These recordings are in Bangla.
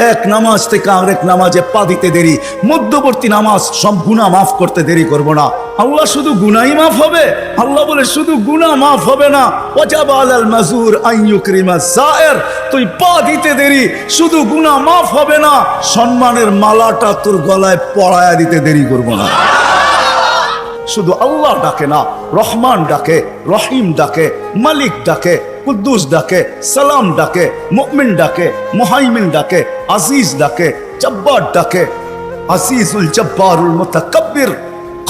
এক নামাজ থেকে আরেক নামাজে পা দিতে দেরি, মধ্যবর্তী নামাজ সব গুনাহ মাফ করতে দেরি করব না। আল্লাহ শুধু গুনাহই মাফ হবে? আল্লাহ বলে শুধু গুনাহ মাফ হবে না, ওয়াজাবা আলাল মাজুর আন ইউকরিমা যায়ের, তুই পা দিতে দেরি, শুধু গুনাহ মাফ হবে না, সম্মানের মালাটা তোর গলায় পরায়া দিতে দেরি করব না। শুধু আল্লাহ ডাকে না, রহমান ডাকে, রহিম ডাকে, মালিক ডাকে, কুদ্দুস ডাকে, সালাম ডাকে, মুমিন ডাকে, মুহাইমিন ডাকে, আজিজ ডাকে, জব্বার ডাকে। আজিজুল জব্বারুল মুতাকাব্বির,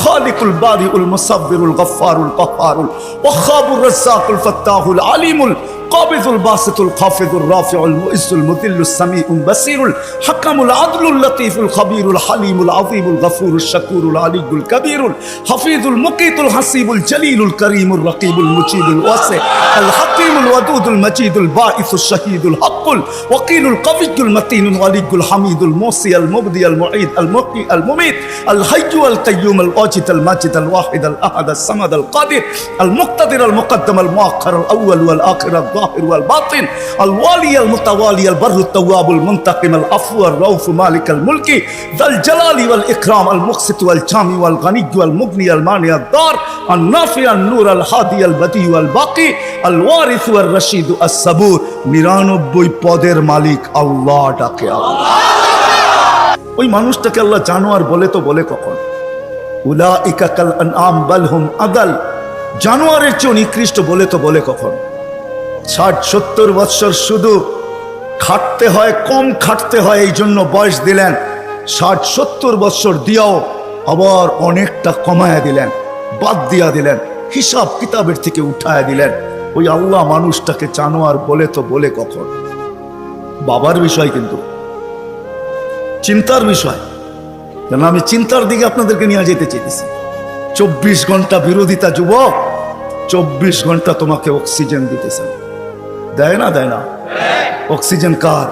খালিকুল বারিউল মুসাব্বিরুল গফফারুল কহ্হারুল ওয়াহাবুর রাজ্জাকুল ফাত্তাহুল আলিমুল কাবিদুল বাসিতুল খাফিদুর রাফিউল মুইজ্জুল মুদিল্লুস সামিউল বাসিরুল হাকামুল আদলুল লতীফুল খবীরুল হালিমুল আযীমুল গফুরুশ শাকুরুল আলিয়ুল কবীরুল হাফিজুল মুকিতুল হাসিবুল জলিলুল করিমুর রকিবুল মুজিবুল ওয়াসি আল হাকিমুল ওয়াদুদুল মজিদুল বাঈসুশ শাহীদুল হকুল ওয়াকিলুল কবিয়ুল মতিনুল ওয়ালিয়ুল হামিদুল মুসি আল মুবদি আল মুঈদ আল মুকি আল মুমিত আল হাইয়্যু আল কাইয়্যুম আল ওয়াজিদ আল মাজিদ আল ওয়াহিদ আল আহাদ আল সামাদ আল কাদির আল মুক্তাদির আল মুকদ্দম আল মুআখ্খার আল আউয়াল ওয়াল আখির আল الظاهر والباطن الوالي المتوالي البر التواب المنتقم العفو الرؤوف مالك الملك ذا الجلال والإكرام المقسط والجامع والغني والمغني المانع الضار النافع النور الهادي البديع والباقي الوارث والرشيد الصبور 99 পদের মালিক আল্লাহ ডাকে আল্লাহ। ওই মানুষটাকে আল্লাহ জানোয়ার বলে তো বলে কখন? উলাইকা কাল আনআম বাল হুম আদাল, জানোয়ারের চেয়ে নিকৃষ্ট বলে তো বলে কখন? 60-70 বৎসর শুধু খাটতে হয়, কম খাটতে হয়, এই জন্য বয়স দিলেন। 60-70 বৎসর দিয়াও আবার অনেকটা কমায়া দিলেন, বাদ দিয়া দিলেন, হিসাব কিতাবের থেকে উঠায়া দিলেন। ওই আল্লাহ মানুষটাকে জানোয়ার বলে তো বলে কখন? বাবার বিষয়, কিন্তু চিন্তার বিষয়। কেন আমি চিন্তার দিকে আপনাদেরকে নিয়ে যেতে চাইতেছি। 24 ঘন্টা বিরোধিতা যুবক, 24 ঘন্টা তোমাকে অক্সিজেন দিতেছেন। দেয় না? দেয় না? অক্সিজেন কার?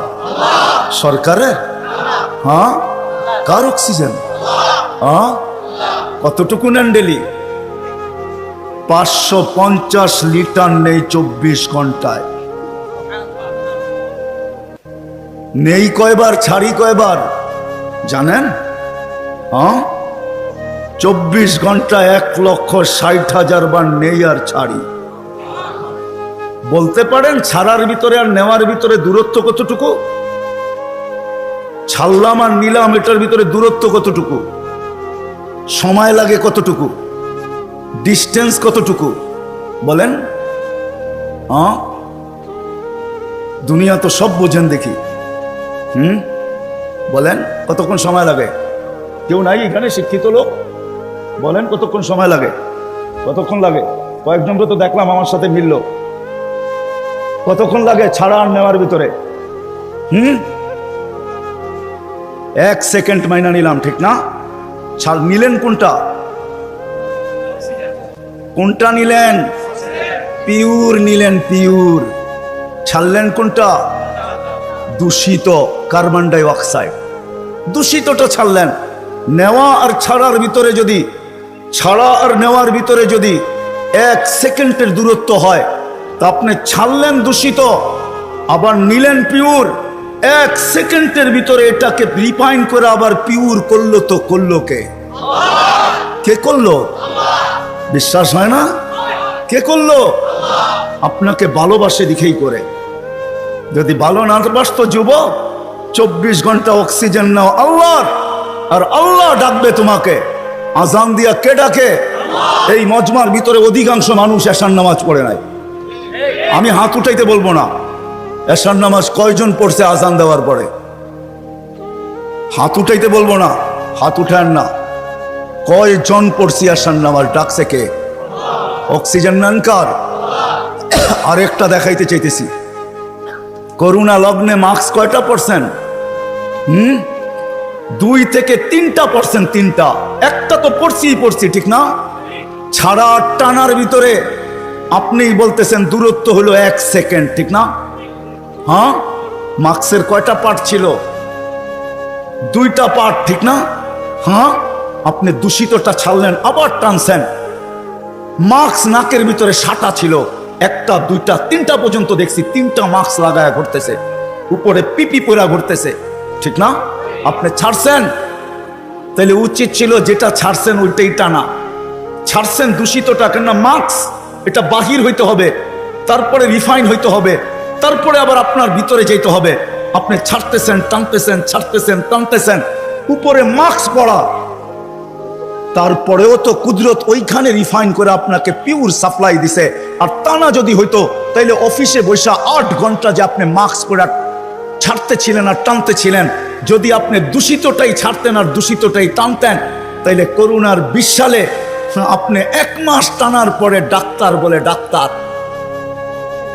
সরকারের? হ্যাঁ, কার অক্সিজেন? হ্যাঁ, কতটুকু নেন ডেলি? 550 লিটার নেই 24 ঘন্টায়। নেই কয়বার, ছাড়ি কয়বার জানেন? হ্যাঁ, 24 ঘন্টা 1,60,000 বার নেই আর ছাড়ি। বলতে পারেন ছাড়ার ভিতরে আর নেওয়ার ভিতরে দূরত্ব কতটুকু? ছাড়লাম আর নিলাম, এটার ভিতরে দূরত্ব কতটুকু? সময় লাগে কতটুকু? ডিস্টেন্স কতটুকু? বলেন। হ্যাঁ, দুনিয়া তো সব বোঝেন দেখি। বলেন কতক্ষণ সময় লাগে? কেউ নাই এখানে শিক্ষিত লোক? বলেন কতক্ষণ সময় লাগে? কতক্ষণ লাগে? কয়েকজনকে তো দেখলাম আমার সাথে মিলল। কতক্ষণ লাগে ছাড়া আর নেওয়ার ভিতরে? 1 সেকেন্ড মাইনা নিলাম, ঠিক না? ছাড় নিলেন কোনটা? কোনটা নিলেন? পিওর নিলেন, পিওর। ছাড়লেন কোনটা? দূষিত কার্বন ডাই অক্সাইড, দূষিতটা ছাড়লেন। নেওয়া আর ছাড়ার ভিতরে যদি, ছাড়া আর নেওয়ার ভিতরে যদি 1 সেকেন্ডের দূরত্ব হয়, তা আপনি ছাড়লেন দূষিত, আবার নিলেন পিওর। 1 সেকেন্ডের ভিতরে এটাকে রিফাইন করে আবার পিওর করলো, তো করলো কে? কে করলো? বিশ্বাস হয় না? কে করলো? আপনাকে ভালোবাসে দিকেই করে। যদি ভালো না বাসতো যুবক, 24 ঘন্টা অক্সিজেন নাও আল্লাহর, আর আল্লাহ ডাকবে তোমাকে। আজান দিয়া কে ডাকে? এই মজমার ভিতরে অধিকাংশ মানুষ এশার নামাজ পড়ে নাই। আমি হাত উঠাইতে বলবো না, এশার নামাজ কয়জন পড়ছে আজান দেওয়ার পরে? হাত উঠাইতে বলবো না, হাত উঠান না। কয়জন পড়ছি এশার নামাজ? ডাকছে কে? অক্সিজেন নেন কার? আরেকটা দেখাইতে চাইতেছি। করোনা লগ্নে মাস্ক কয়টা পড়ছেন? 2 থেকে 3%। 3টা, একটা তো পড়ছি, ঠিক না? ছাড়া টানার ভিতরে আপনি বলতেছেন দূরত্ব হলো 1 সেকেন্ড, ঠিক না? হ্যাঁ, মাস্কের কয়টা পার্ট ছিল? 2টা পার্ট, ঠিক না? হ্যাঁ, আপনি দূষিতটা ছাড়লেন, আবার টানছেন। মাস্ক নাকের ভিতরে সাটা ছিল, 1টা 2টা 3টা পর্যন্ত দেখছি 3টা মাস্ক লাগায়া ঘুরতেছে, উপরে পিপি পরা ঘুরতেছে। ঠিক না? আপনি ছাড়ছেন, তাহলে উচিত ছিল যেটা ছাড়ছেন ওইটাই টানা। ছাড়ছেন দূষিতটা, কেননা মাস্ক এটা বাহির হইতে হবে, তারপরে রিফাইন হইতে হবে, তারপরে আবার আপনার ভিতরে যেতে হবে। আপনি ছাড়তেছেন, টানতেছেন, ছাড়তেছেন, টানতেছেন, উপরে মাস্ক পড়া, তারপরেও তো কুদরত ওইখানে রিফাইন করে আপনাকে পিওর সাপ্লাই দিছে। আর টানা যদি হইতো, তাইলে অফিসে বসে 8 ঘন্টা যে আপনি মাস্ক পরে ছাড়তেছিলেন আর টানতেছিলেন, যদি আপনি দূষিতটাই ছাড়তেন আর দূষিতটাই টানতেন, তাইলে করোনার 20 সালে আপনি 1 মাস টানার পরে ডাক্তার বলে ডাক্তার,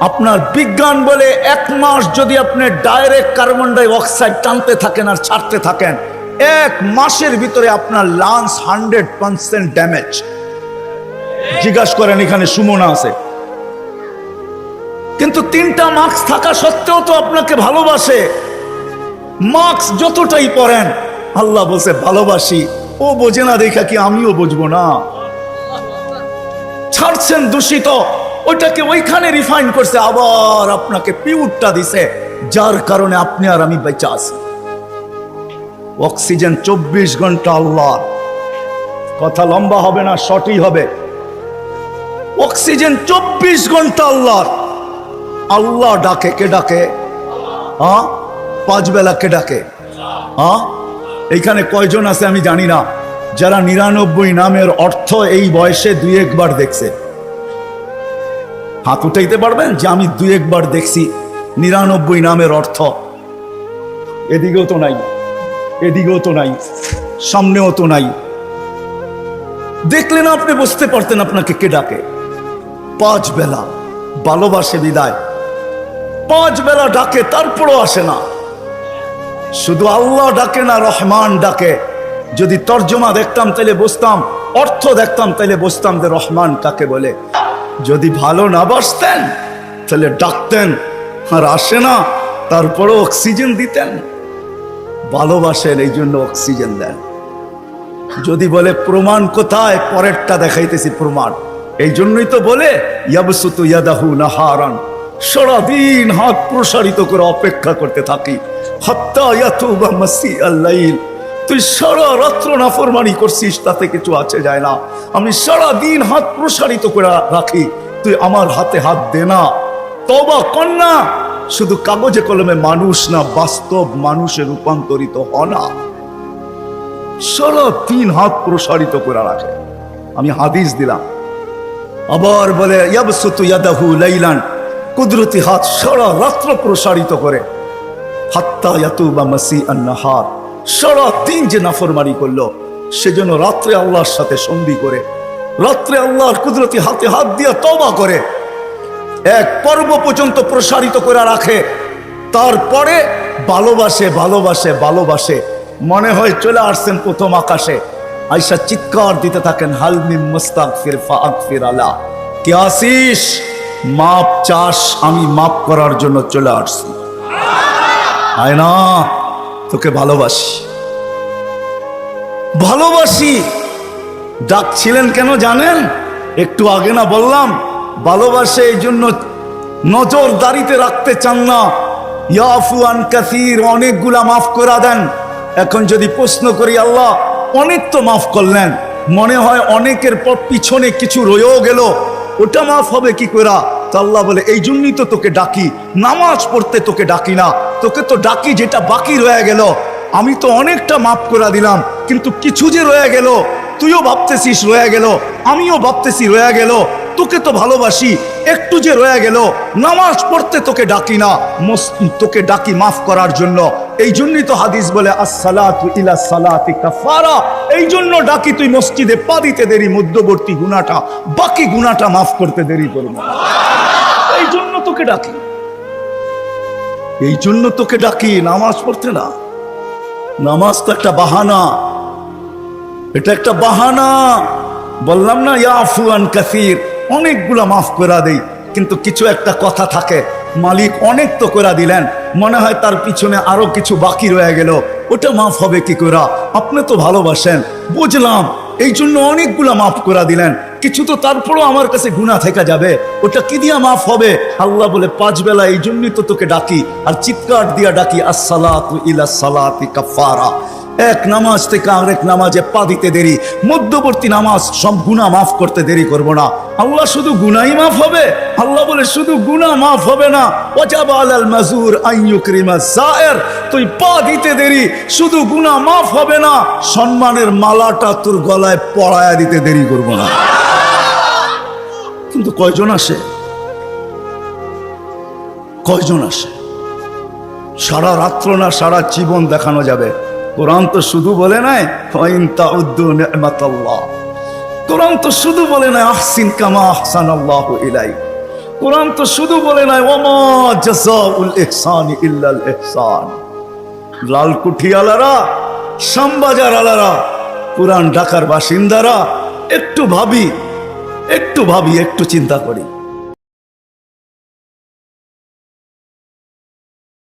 আপনার বিজ্ঞান বলে 1 মাস যদি আপনি ডাইরেক্ট কার্বন ডাই অক্সাইড টানতে থাকেন আর ছাড়তে থাকেন, 1 মাসের ভিতরে আপনার লাংস 100% ড্যামেজ। জিজ্ঞাসা করেন, এখানে সুমনা আছে, কিন্তু 3টা মাস্ক থাকা সত্ত্বেও তো আপনাকে ভালোবাসে। মাস্ক যতটাই পরেন, আল্লাহ বলছে ভালোবাসি, ও বোঝে না দেখা কি আমিও বুঝবো না? ছাড়ছেন দূষিত, ওইটাকে ওইখানে রিফাইন করছে, আবার আপনাকে পিউরটা দিছে, যার কারণে আপনি আর আমি বেঁচে আছি। অক্সিজেন 24 ঘন্টা আল্লাহ। কথা লম্বা হবে না, শর্টই হবে। অক্সিজেন 24 ঘন্টা আল্লাহ। আল্লাহ ডাকে, কে ডাকে? 5 বেলা কে ডাকে? এইখানে কয়জন আছে আমি জানি না, যারা 99 নামের অর্থ এই বয়সে 2-1 বার দেখছে? হাত উঠাইতে পারবেন যে আমি 2-1 বার দেখছি 99 নামের অর্থ? এদিকেও তো নাই, এদিকেও তো নাই, সামনেও তো নাই। দেখলেন আপনি বুঝতে পারতেন আপনাকে কে ডাকে। 5 বেলা ভালোবাসে বিদায়, 5 বেলা ডাকে, তারপরও আসে না। শুধু আল্লাহ ডাকে না, রহমান ডাকে। যদি তর্জমা দেখতাম তাহলে বুঝতাম, অর্থ দেখতাম তাহলে বুঝতাম যে রহমান কাকে বলে। যদি ভালো না বাসতেন তাহলে ডাকতেন আর আসে না, তারপরও অক্সিজেন দিতেন। ভালোবাসেন, এই জন্য অক্সিজেন দেন। যদি বলে প্রমাণ কোথায়, পরেরটা দেখাইতেছি প্রমাণ। এই জন্যই তো বলে ইয়াবসুতু ইয়াদাহু নাহারান, সারাদিন হাত প্রসারিত করে অপেক্ষা করতে থাকি, হাত্তা ইয়াতুবা মাসিআল লাইল। তুই সারা রাত্র নাফরমানি করছিস, তাতে কিছু আছে যায় না। আমি সারা দিন হাত প্রসারিত করে রাখি, তুই আমার হাতে হাত দে না, তওবা কর না। শুধু কাগজে কলমে মানুষ না, বাস্তব মানুষে রূপান্তরিত হ না। সারা দিন হাত প্রসারিত করে রাখে। আমি হাদিস দিলাম। আবার বলে ইয়াবসুতু ইয়াদাহু লাইলান, কুদরতি হাত সারা রাত্র প্রসারিত করে, হাত্তা ইয়াতুবা মাসিআন নাহার। সারা দিন যে নাফরমানি করলো, সেজন্য রাত্রে আল্লাহর সাথে সন্ধি করে, রাত্রে আল্লাহর কুদরতি হাতে হাত দিয়ে তওবা করে, 1 পর্ব পর্যন্ত প্রসারিত করে রাখে। তারপরে ভালোবাসে, ভালোবাসে, ভালোবাসে। মনে হয় চলে আসছেন প্রথম আকাশে, আয়েশা চিৎকার দিতে থাকেন, হাল মিন মুস্তাগফির ফাগফির আলা। কে আসিস? মাপ চাস, আমি মাপ করার জন্য চলে আসছি। আয় না, তোকে ভালোবাসি, ভালোবাসি। ডাকছিলেন কেন জানেন? একটু আগে না বললাম, ভালোবাসে এই জন্য নজরদারিতে রাখতে চান না। ইয়াফু আন কাসীর, অনেকগুলা মাফ করে দেন। এখন যদি প্রশ্ন করি, আল্লাহ অনেক তো মাফ করলেন, মনে হয় অনেকের পর পিছনে কিছু রয়েও গেল, ওটা মাফ হবে কি করে? তো আল্লাহ বলে, এই জন্যই তো তোকে ডাকি, নামাজ পড়তে তোকে ডাকি না, তোকে তো ডাকি যেটা বাকি রয়ে গেল। আমি তো অনেকটা মাফ করে দিলাম, কিন্তু কিছু যে রয়ে গেল, তুইও ভাবতেছিস রয়ে গেল, আমিও ভাবতেছি রয়ে গেল, তোকে তো ভালোবাসি, একটু যে রয়ে গেল, নামাজ পড়তে তোকে ডাকি না, তোকে ডাকি মাফ করার জন্য। এই জন্যই তো হাদিস বলে আসসালাতু ইলা সালাতি কাফারা। এই জন্য ডাকি, তুই মসজিদে পা দিতে দেরি, মধ্যবর্তী গুনাহটা, বাকি গুনাহটা মাফ করতে দেরি করবো। এই জন্য তোকে ডাকি, এই জন্য তোকে ডাকি, নামাজ পড়তে না। নামাজ তো একটা বাহানা, এটা একটা বাহানা। বললাম না ইয়াফু আন কাসীর, অনেকগুলা মাফ করে দেই, কিন্তু কিছু একটা কথা থাকে, মালিক অনেক তো করে দিলেন, মনে হয় তার পিছনে আরো কিছু বাকি রয়ে গেল, ওটা মাফ হবে কি করে? আপনি তো ভালোবাসেন, বুঝলাম, এই জন্য অনেকগুলা মাফ করে দিলেন। কিছু তো তারপরও আমার কাছে গুনাহ থেকে যাবে, ওটা কি দিয়া মাফ হবে? আল্লাহ বলে 5 বেলা এই জন্যই তো তোকে ডাকি আর চিৎকার দিয়া ডাকি, আসসালাতু ইলা সালাতি কাফারা। এক নামাজ থেকে আরেক নামাজে পা দিতে দেরি, মধ্যবর্তী নামাজ সব গুনাহ মাফ করতে দেরি করব না। আল্লাহ শুধু গুনাহই মাফ হবে? আল্লাহ বলে শুধু গুনাহ মাফ হবে না, ওয়াজাবা আলাল মাজুর আন ইউকরিমা যায়ের, তুই পা দিতে দেরি, শুধু গুনাহ মাফ হবে না, সম্মানের মালাটা তোর গলায় পরায়া দিতে দেরি করব না। কিন্তু কয়জন আসে? কয়জন আসে? সারা রাত্র না সারা জীবন দেখানো যাবে। কোরআন তো শুধু বলে নাই ওয়াইন তাউদ্দু নি'মাতাল্লাহ, কোরআন তো শুধু বলে নাই আহসিন কামা আহসানাল্লাহু ইলাইক, কোরআন তো শুধু বলে নাই ওয়ামা জাযাউল ইহসানি ইল্লাল ইহসান। লালকুঠি আলারা, শ্যামবাজার আলারা, পুরান ঢাকার বাসিন্দারা, একটু ভাবি, একটু চিন্তা করি।